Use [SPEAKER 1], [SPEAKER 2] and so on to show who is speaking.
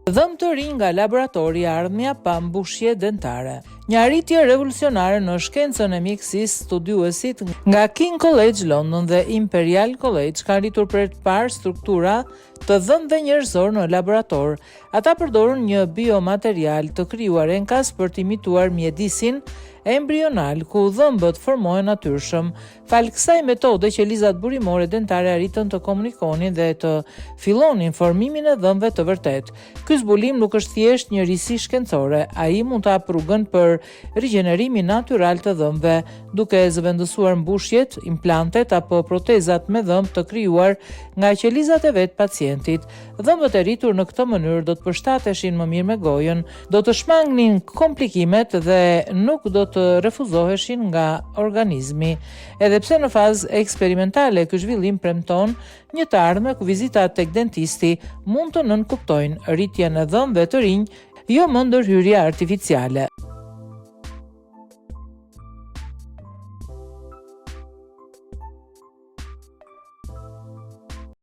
[SPEAKER 1] Dhëmë të rinj nga laboratori ardhmja pa mbushje dentare. Një arritje revolucionare në shkencën e mjekësisë, studiuesit nga King College London dhe Imperial College ka arritur për të parë struktura të dhëmbëve njerëzor në laborator. Ata përdorën një biomaterial të krijuar enkas për të imituar mjedisin embrional ku dhëmbët formohen natyrshëm. Fal kësaj metode qelizat burimore dentare arritën të komunikonin dhe të fillonin formimin e dhëmbëve të vërtet. Ky zbulim nuk është thjesht një risi shkencore, ai mund të hapë rrugën për rigjenerimin natyral të dhëmbëve, duke zëvendësuar mbushjet, implantet apo protezat me dhëmbë të krijuar nga qelizat e vet pacientit. Dhëmbët e rritur në këtë mënyrë do të përshtateshin më mirë me gojën, do të shmangnin komplikimet dhe nuk do të refuzoheshin nga organizmi. Edhe pse në fazë eksperimentale ky zhvillim premton një të ardhme ku vizitat tek dentisti mund të nënkuptojnë rritjen e dhëmbëve të rinj, jo më ndërhyrje artificiale.